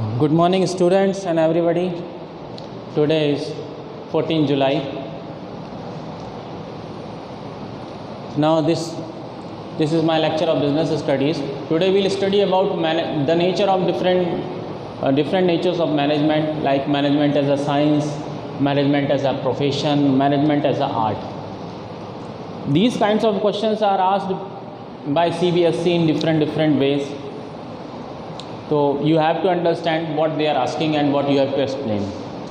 Good morning students and everybody. Today is 14 July. Now this is my lecture of business studies. Today we will study about the nature of different natures of management, like management as a science, management as a profession, management as a art. These kinds of questions are asked by CBSE in different ways. तो you have to understand what they are asking and what you have to explain.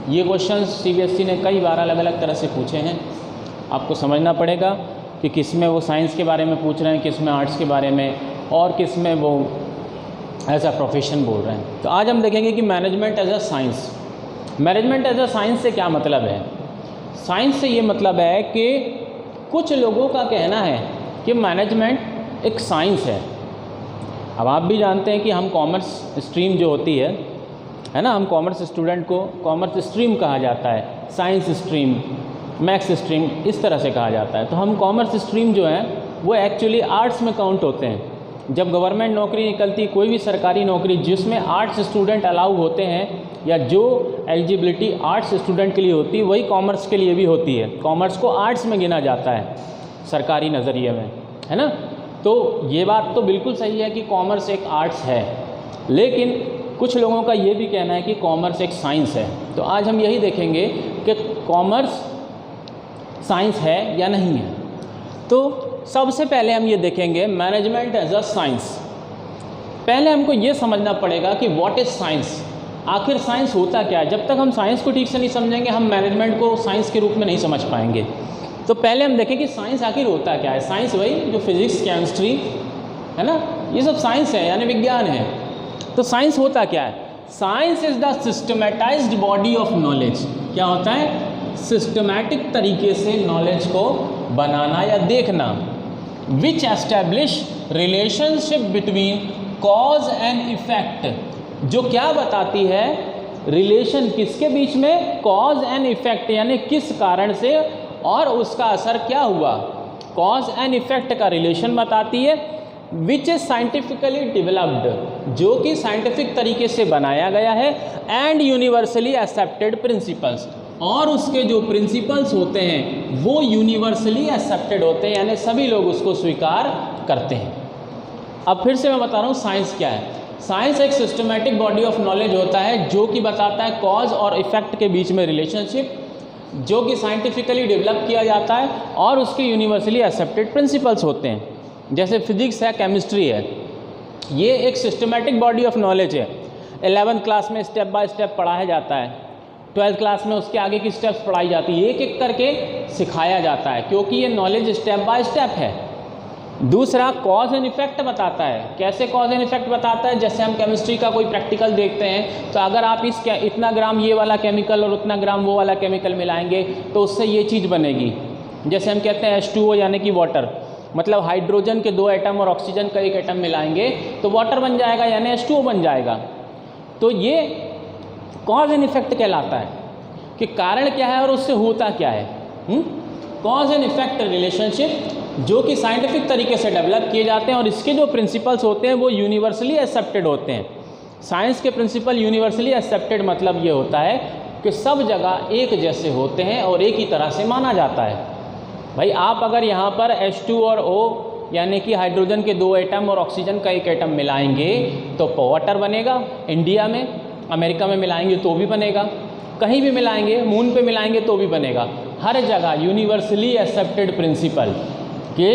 ये questions CBSE ने कई बार अलग अलग तरह से पूछे हैं। आपको समझना पड़ेगा कि किस में वो साइंस के बारे में पूछ रहे हैं, किस में आर्ट्स के बारे में, और किस में वो एज अ प्रोफेशन बोल रहे हैं। तो आज हम देखेंगे कि management as a science, management as a science से क्या मतलब है। साइंस से ये मतलब है कि कुछ लोगों का कहना है कि मैनेजमेंट एक साइंस है। अब आप भी जानते हैं कि हम कॉमर्स स्ट्रीम जो होती है ना, हम कॉमर्स स्टूडेंट को कॉमर्स स्ट्रीम कहा जाता है, साइंस स्ट्रीम, मैथ्स स्ट्रीम, इस तरह से कहा जाता है। तो हम कॉमर्स स्ट्रीम जो है वो एक्चुअली आर्ट्स में काउंट होते हैं। जब गवर्नमेंट नौकरी निकलती, कोई भी सरकारी नौकरी जिसमें आर्ट्स स्टूडेंट अलाउ होते हैं, या जो एलिजिबिलिटी आर्ट्स स्टूडेंट के लिए होती है वही कॉमर्स के लिए भी होती है। कॉमर्स को आर्ट्स में गिना जाता है सरकारी नज़रिए में, है ना। तो ये बात तो बिल्कुल सही है कि कॉमर्स एक आर्ट्स है, लेकिन कुछ लोगों का ये भी कहना है कि कॉमर्स एक साइंस है। तो आज हम यही देखेंगे कि कॉमर्स साइंस है या नहीं है। तो सबसे पहले हम ये देखेंगे मैनेजमेंट एज अ साइंस। पहले हमको ये समझना पड़ेगा कि व्हाट इज़ साइंस, आखिर साइंस होता क्या है। जब तक हम साइंस को ठीक से नहीं समझेंगे, हम मैनेजमेंट को साइंस के रूप में नहीं समझ पाएंगे। तो पहले हम देखें कि साइंस आखिर होता क्या है। साइंस वही जो फिजिक्स, केमिस्ट्री, है ना, ये सब साइंस है, यानी विज्ञान है। तो साइंस होता क्या है। Science is the systematised body of knowledge. क्या होता है, सिस्टमैटिक तरीके से नॉलेज को बनाना या देखना। Which establish relationship between cause and effect, जो क्या बताती है, रिलेशन किसके बीच में, कॉज एंड इफेक्ट, यानी किस कारण से और उसका असर क्या हुआ। कॉज एंड इफेक्ट का रिलेशन बताती है। विच इज साइंटिफिकली डेवलप्ड, जो कि साइंटिफिक तरीके से बनाया गया है। एंड यूनिवर्सली एक्सेप्टेड प्रिंसिपल्स, और उसके जो प्रिंसिपल्स होते हैं वो यूनिवर्सली एक्सेप्टेड होते हैं, यानी सभी लोग उसको स्वीकार करते हैं। अब फिर से मैं बता रहा हूँ साइंस क्या है। साइंस एक सिस्टमैटिक बॉडी ऑफ नॉलेज होता है जो कि बताता है कॉज और इफेक्ट के बीच में रिलेशनशिप, जो कि साइंटिफिकली डेवलप किया जाता है, और उसके यूनिवर्सली एक्सेप्टेड प्रिंसिपल्स होते हैं। जैसे फिजिक्स है, केमिस्ट्री है, ये एक सिस्टमैटिक बॉडी ऑफ नॉलेज है। 11th क्लास में स्टेप बाय स्टेप पढ़ाया जाता है, 12th क्लास में उसके आगे की स्टेप्स पढ़ाई जाती है, एक एक करके सिखाया जाता है, क्योंकि ये नॉलेज स्टेप बाय स्टेप है। दूसरा, कॉज एंड इफेक्ट बताता है। कैसे कॉज एंड इफेक्ट बताता है, जैसे हम केमिस्ट्री का कोई प्रैक्टिकल देखते हैं, तो अगर आप इतना ग्राम ये वाला केमिकल और उतना ग्राम वो वाला केमिकल मिलाएंगे तो उससे ये चीज़ बनेगी। जैसे हम कहते हैं H2O यानी कि वाटर, मतलब हाइड्रोजन के 2 एटम और ऑक्सीजन का 1 एटम मिलाएंगे तो वाटर बन जाएगा, यानी H2O बन जाएगा। तो ये कॉज एंड इफेक्ट कहलाता है कि कारण क्या है और उससे होता क्या है। कॉज एंड इफेक्ट रिलेशनशिप जो कि साइंटिफिक तरीके से डेवलप किए जाते हैं, और इसके जो प्रिंसिपल्स होते हैं वो यूनिवर्सली एक्सेप्टेड होते हैं। साइंस के प्रिंसिपल यूनिवर्सली एक्सेप्टेड मतलब ये होता है कि सब जगह एक जैसे होते हैं और एक ही तरह से माना जाता है। भाई आप अगर यहाँ पर H2 और O यानी कि हाइड्रोजन के 2 एटम और ऑक्सीजन का 1 एटम मिलाएंगे तो वाटर बनेगा। इंडिया में, अमेरिका में मिलाएंगे तो भी बनेगा, कहीं भी मिलाएंगे, मून पे मिलाएंगे तो भी बनेगा। हर जगह यूनिवर्सली एक्सेप्टेड प्रिंसिपल के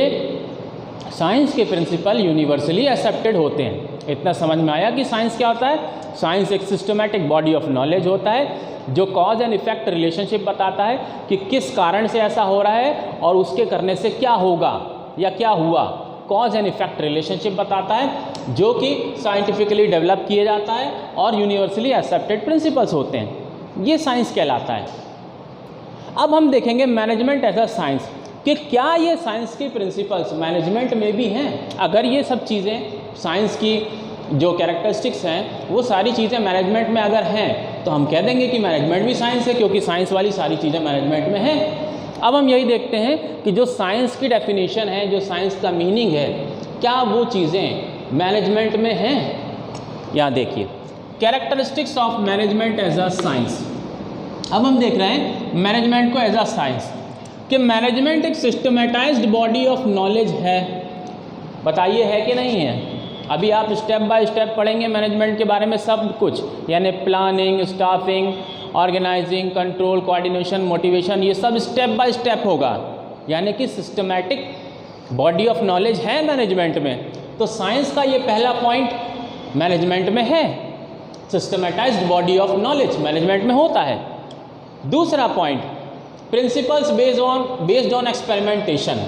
साइंस के प्रिंसिपल यूनिवर्सली एक्सेप्टेड होते हैं। इतना समझ में आया कि साइंस क्या होता है। साइंस एक सिस्टमैटिक बॉडी ऑफ नॉलेज होता है जो कॉज एंड इफेक्ट रिलेशनशिप बताता है कि किस कारण से ऐसा हो रहा है और उसके करने से क्या होगा या क्या हुआ। कॉज एंड इफेक्ट रिलेशनशिप बताता है जो कि साइंटिफिकली डेवलप किया जाता है और यूनिवर्सली एक्सेप्टेड प्रिंसिपल्स होते हैं। ये साइंस कहलाता है। अब हम देखेंगे मैनेजमेंट एज अ साइंस कि क्या ये साइंस की प्रिंसिपल्स मैनेजमेंट में भी हैं। अगर ये सब चीज़ें साइंस की जो कैरेक्टरिस्टिक्स हैं वो सारी चीज़ें मैनेजमेंट में अगर हैं तो हम कह देंगे कि मैनेजमेंट भी साइंस है, क्योंकि साइंस वाली सारी चीज़ें मैनेजमेंट में हैं। अब हम यही देखते हैं कि जो साइंस की डेफिनेशन है, जो साइंस का मीनिंग है, क्या वो चीज़ें मैनेजमेंट में हैं। यहाँ देखिए, characteristics of management as a science. अब हम देख रहे हैं मैनेजमेंट को एज अ साइंस, कि मैनेजमेंट एक सिस्टमेटाइज्ड बॉडी ऑफ नॉलेज है। बताइए है कि नहीं है? अभी आप स्टेप बाय स्टेप पढ़ेंगे मैनेजमेंट के बारे में सब कुछ, यानी planning, staffing, organising, control, coordination, motivation, ये सब स्टेप बाय स्टेप होगा, यानी कि सिस्टमैटिक बॉडी ऑफ नॉलेज है मैनेजमेंट में। तो साइंस का ये पहला पॉइंट मैनेजमेंट में है, systematised body of knowledge management में होता है। दूसरा point, principles based on experimentation.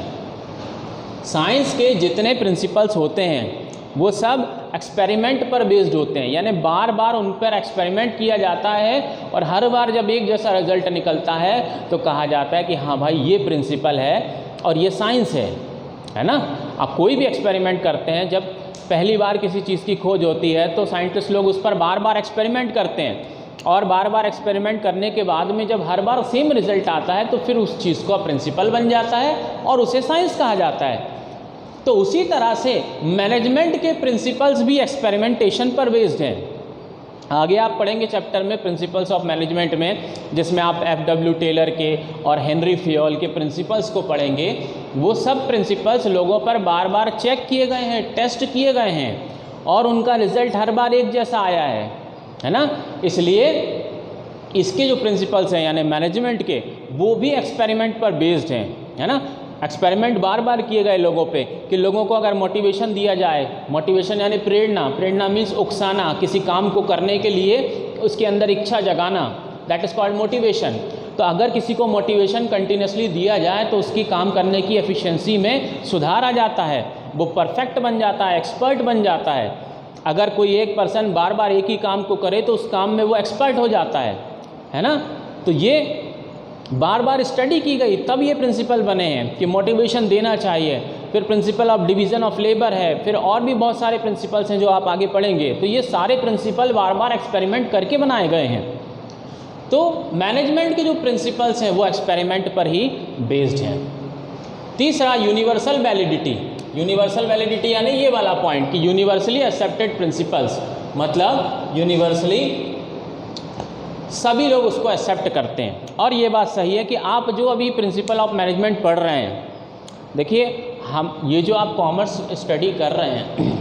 Science के जितने प्रिंसिपल्स होते हैं वो सब एक्सपेरिमेंट पर बेस्ड होते हैं, यानी बार बार उन पर एक्सपेरिमेंट किया जाता है और हर बार जब एक जैसा रिजल्ट निकलता है तो कहा जाता है कि हाँ भाई ये प्रिंसिपल है और ये साइंस है ना। आप कोई भी एक्सपेरिमेंट करते हैं, जब पहली बार किसी चीज़ की खोज होती है तो साइंटिस्ट लोग उस पर बार बार एक्सपेरिमेंट करते हैं, और बार बार एक्सपेरिमेंट करने के बाद में जब हर बार सेम रिजल्ट आता है तो फिर उस चीज़ का प्रिंसिपल बन जाता है और उसे साइंस कहा जाता है। तो उसी तरह से मैनेजमेंट के प्रिंसिपल्स भी एक्सपेरिमेंटेशन पर बेस्ड हैं। आगे आप पढ़ेंगे चैप्टर में प्रिंसिपल्स ऑफ मैनेजमेंट में, जिसमें आप F.W. टेलर के और हेनरी फियोल के प्रिंसिपल्स को पढ़ेंगे। वो सब प्रिंसिपल्स लोगों पर बार बार चेक किए गए हैं, टेस्ट किए गए हैं और उनका रिजल्ट हर बार एक जैसा आया है ना। इसलिए इसके जो प्रिंसिपल्स हैं यानी मैनेजमेंट के, वो भी एक्सपेरिमेंट पर बेस्ड हैं, है ना। एक्सपेरिमेंट बार बार किए गए लोगों पे, कि लोगों को अगर मोटिवेशन दिया जाए, मोटिवेशन यानी प्रेरणा मीन्स उकसाना, किसी काम को करने के लिए उसके अंदर इच्छा जगाना, दैट इज़ कॉल्ड मोटिवेशन। तो अगर किसी को मोटिवेशन कंटिन्यूसली दिया जाए तो उसकी काम करने की एफिशिएंसी में सुधार आ जाता है, वो परफेक्ट बन जाता है, एक्सपर्ट बन जाता है। अगर कोई एक पर्सन बार बार एक ही काम को करे तो उस काम में वो एक्सपर्ट हो जाता है ना। तो ये बार बार स्टडी की गई तब ये प्रिंसिपल बने हैं कि मोटिवेशन देना चाहिए। फिर principle of division of labour है, फिर और भी बहुत सारे प्रिंसिपल्स हैं जो आप आगे पढ़ेंगे। तो ये सारे प्रिंसिपल बार बार एक्सपेरिमेंट करके बनाए गए हैं। तो मैनेजमेंट के जो प्रिंसिपल्स हैं वो एक्सपेरिमेंट पर ही बेस्ड हैं। तीसरा, यूनिवर्सल वैलिडिटी। यूनिवर्सल वैलिडिटी यानी ये वाला पॉइंट कि यूनिवर्सली एक्सेप्टेड प्रिंसिपल्स, मतलब यूनिवर्सली सभी लोग उसको एक्सेप्ट करते हैं। और ये बात सही है कि आप जो अभी प्रिंसिपल ऑफ मैनेजमेंट पढ़ रहे हैं, देखिए हम ये जो आप कॉमर्स स्टडी कर रहे हैं,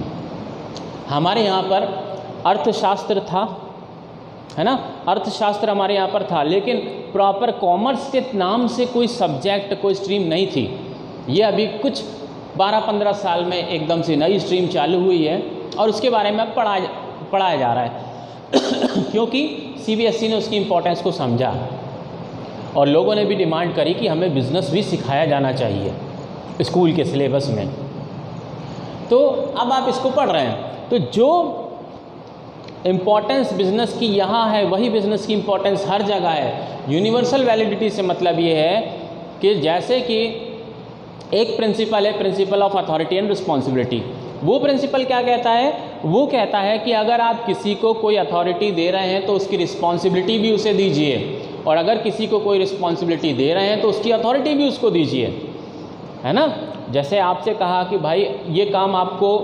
हमारे यहाँ पर अर्थशास्त्र था, है ना, अर्थशास्त्र हमारे यहाँ पर था, लेकिन प्रॉपर कॉमर्स के नाम से कोई सब्जेक्ट, कोई स्ट्रीम नहीं थी। ये अभी कुछ 12-15 साल में एकदम से नई स्ट्रीम चालू हुई है और उसके बारे में पढ़ाया जा रहा है क्योंकि CBSE ने उसकी इम्पोर्टेंस को समझा और लोगों ने भी डिमांड करी कि हमें बिज़नेस भी सिखाया जाना चाहिए स्कूल के सिलेबस में। तो अब आप इसको पढ़ रहे हैं, तो जो इम्पोर्टेंस बिज़नेस की यहाँ है वही बिज़नेस की इम्पोर्टेंस हर जगह है। यूनिवर्सल वैलिडिटी से मतलब ये है कि जैसे कि एक प्रिंसिपल है, principle of authority and responsibility. वो प्रिंसिपल क्या कहता है? वो कहता है कि अगर आप किसी को कोई अथॉरिटी दे रहे हैं तो उसकी रिस्पॉन्सिबिलिटी भी उसे दीजिए, और अगर किसी को कोई रिस्पॉन्सिबिलिटी दे रहे हैं तो उसकी अथॉरिटी भी उसको दीजिए, है ना। जैसे आपसे कहा कि भाई ये काम आपको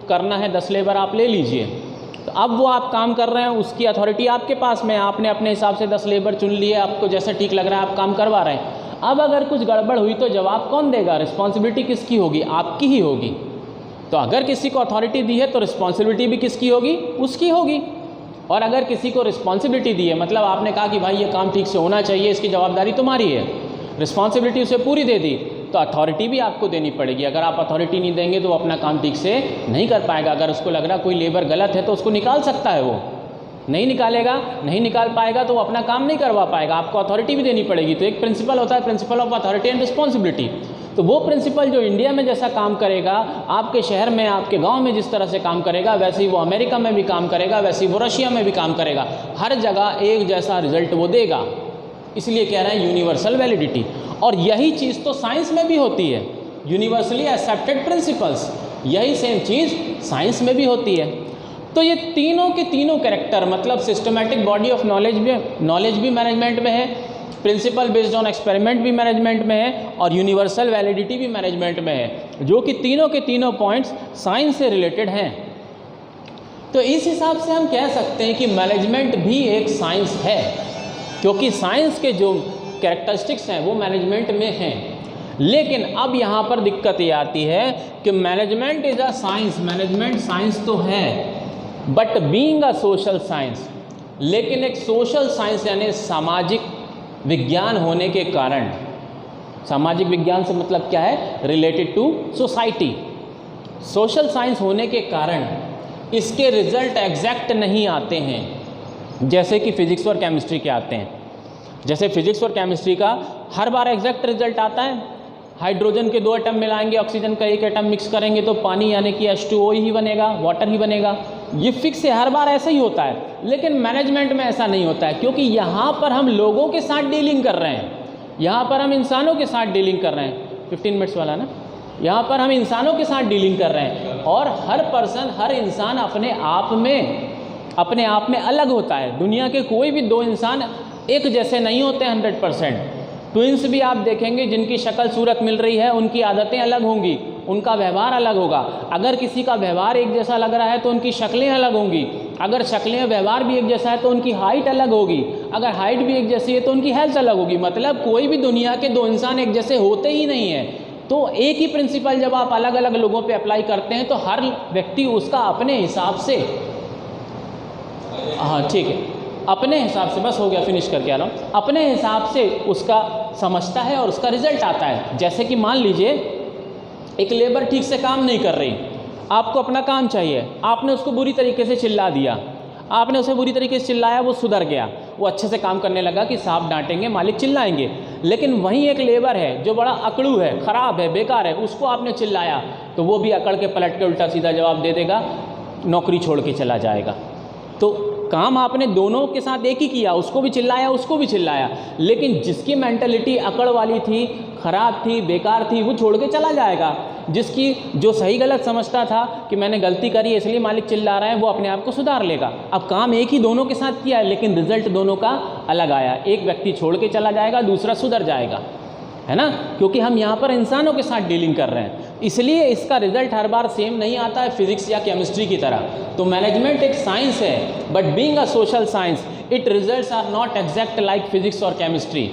करना है, 10 लेबर आप ले लीजिए, तो अब वो आप काम कर रहे हैं, उसकी अथॉरिटी आपके पास में, आपने अपने हिसाब से 10 लेबर चुन लिए, आपको जैसा ठीक लग रहा है आप काम करवा रहे हैं। अब अगर कुछ गड़बड़ हुई तो जवाब कौन देगा? रिस्पॉन्सिबिलिटी किसकी होगी? आपकी ही होगी। तो अगर किसी को अथॉरिटी दी है तो रिस्पॉन्सिबिलिटी भी किसकी होगी? उसकी होगी। और अगर किसी को रिस्पॉन्सिबिलिटी दी है, मतलब आपने कहा कि भाई ये काम ठीक से होना चाहिए, इसकी जवाबदारी तुम्हारी है, रिस्पॉन्सिबिलिटी उसे पूरी दे दी, तो अथॉरिटी भी आपको देनी पड़ेगी। अगर आप अथॉरिटी नहीं देंगे तो वो अपना काम ठीक से नहीं कर पाएगा। अगर उसको लग रहा कोई लेबर गलत है तो उसको निकाल सकता है, वो नहीं निकालेगा, नहीं निकाल पाएगा तो वो अपना काम नहीं करवा पाएगा, आपको अथॉरिटी भी देनी पड़ेगी। तो एक प्रिंसिपल होता है principle of authority and responsibility. तो वो प्रिंसिपल जो इंडिया में जैसा काम करेगा, आपके शहर में, आपके गांव में जिस तरह से काम करेगा, वैसे ही वो अमेरिका में भी काम करेगा, वैसे ही वो रशिया में भी काम करेगा, हर जगह एक जैसा रिजल्ट वो देगा। इसलिए कह रहे हैं यूनिवर्सल वैलिडिटी। और यही चीज़ तो साइंस में भी होती है, यूनिवर्सली एक्सेप्टेड प्रिंसिपल्स, यही सेम चीज़ साइंस में भी होती है। तो ये तीनों के तीनों कैरेक्टर, मतलब सिस्टमैटिक बॉडी ऑफ नॉलेज भी मैनेजमेंट में है, प्रिंसिपल बेस्ड ऑन एक्सपेरिमेंट भी मैनेजमेंट में है, और यूनिवर्सल वैलिडिटी भी मैनेजमेंट में है, जो कि तीनों के तीनों पॉइंट्स साइंस से रिलेटेड हैं। तो इस हिसाब से हम कह सकते हैं कि मैनेजमेंट भी एक साइंस है, क्योंकि साइंस के जो कैरेक्टरिस्टिक्स हैं वो मैनेजमेंट में हैं। लेकिन अब यहाँ पर दिक्कत ये आती है कि management is a science, management science तो है, but being a social science, लेकिन एक सोशल साइंस यानी सामाजिक विज्ञान होने के कारण, सामाजिक विज्ञान से मतलब क्या है, related to society, social science होने के कारण इसके रिजल्ट एग्जैक्ट नहीं आते हैं जैसे कि फिजिक्स और केमिस्ट्री के आते हैं। जैसे फिजिक्स और केमिस्ट्री का हर बार एग्जैक्ट रिजल्ट आता है, हाइड्रोजन के 2 एटम मिलाएंगे, ऑक्सीजन का 1 एटम मिक्स करेंगे तो पानी यानी कि H2O ही बनेगा, वाटर ही बनेगा, ये फिक्स है, हर बार ऐसा ही होता है। लेकिन मैनेजमेंट में ऐसा नहीं होता है, क्योंकि यहाँ पर हम लोगों के साथ डीलिंग कर रहे हैं, यहाँ पर हम इंसानों के साथ डीलिंग कर रहे हैं। 15 मिनट्स वाला ना, यहाँ पर हम इंसानों के साथ डीलिंग कर रहे हैं, और हर पर्सन, हर इंसान अपने आप में अलग होता है। दुनिया के कोई भी 2 इंसान एक जैसे नहीं होते 100%। ट्विंस भी आप देखेंगे जिनकी शक्ल सूरत मिल रही है, उनकी आदतें अलग होंगी, उनका व्यवहार अलग होगा। अगर किसी का व्यवहार एक जैसा लग रहा है तो उनकी शक्लें अलग होंगी, अगर शक्लें व्यवहार भी एक जैसा है तो उनकी हाइट अलग होगी, अगर हाइट भी एक जैसी है तो उनकी हेल्थ अलग होगी। मतलब कोई भी दुनिया के 2 इंसान एक जैसे होते ही नहीं है। तो एक ही प्रिंसिपल जब आप अलग अलग लोगों पे अप्लाई करते हैं तो हर व्यक्ति उसका अपने हिसाब से, हाँ ठीक है, अपने हिसाब से, बस हो गया, फिनिश करके आ रहा हूँ, अपने हिसाब से उसका समझता है और उसका रिजल्ट आता है। जैसे कि मान लीजिए एक लेबर ठीक से काम नहीं कर रही, आपको अपना काम चाहिए, आपने उसको बुरी तरीके से चिल्ला दिया, आपने उसे बुरी तरीके से चिल्लाया, वो सुधर गया, वो अच्छे से काम करने लगा कि साहब डांटेंगे, मालिक चिल्लाएंगे। लेकिन वहीं एक लेबर है जो बड़ा अकड़ू है, ख़राब है, बेकार है, उसको आपने चिल्लाया तो वो भी अकड़ के पलट के उल्टा सीधा जवाब दे देगा, नौकरी छोड़ के चला जाएगा। तो काम आपने दोनों के साथ एक ही किया, उसको भी चिल्लाया, उसको भी चिल्लाया, लेकिन जिसकी मेंटलिटी अकड़ वाली थी, ख़राब थी, बेकार थी, वो छोड़ के चला जाएगा। जिसकी जो सही गलत समझता था कि मैंने गलती करी इसलिए मालिक चिल्ला रहा है, वो अपने आप को सुधार लेगा। अब काम एक ही दोनों के साथ किया है, लेकिन रिजल्ट दोनों का अलग आया। एक व्यक्ति छोड़ के चला जाएगा, दूसरा सुधर जाएगा, है ना, क्योंकि हम यहाँ पर इंसानों के साथ डीलिंग कर रहे हैं, इसलिए इसका रिजल्ट हर बार सेम नहीं आता है फिजिक्स या केमिस्ट्री की तरह। तो मैनेजमेंट एक साइंस है, but being a social science it results are not exact like physics और केमिस्ट्री।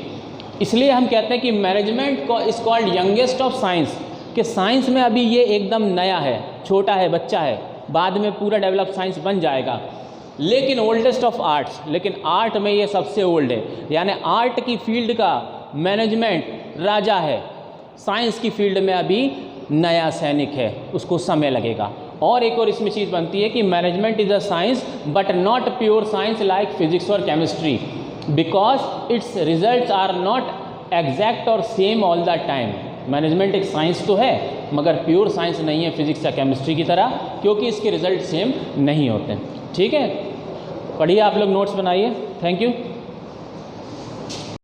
इसलिए हम कहते हैं कि मैनेजमेंट को is called youngest of science, कि साइंस में अभी ये एकदम नया है, छोटा है, बच्चा है, बाद में पूरा डेवलप साइंस बन जाएगा। लेकिन ओल्डेस्ट ऑफ आर्ट्स, लेकिन आर्ट में ये सबसे ओल्ड है, यानी आर्ट की फील्ड का मैनेजमेंट राजा है, साइंस की फील्ड में अभी नया सैनिक है, उसको समय लगेगा। और एक और इसमें चीज़ बनती है कि management is a science but not pure science like physics और chemistry, because its results are not exact और same all the time. Management एक साइंस तो है मगर प्योर साइंस नहीं है फिजिक्स या केमिस्ट्री की तरह, क्योंकि इसके रिजल्ट सेम नहीं होते। ठीक है, पढ़िए आप लोग, नोट्स बनाइए। Thank you.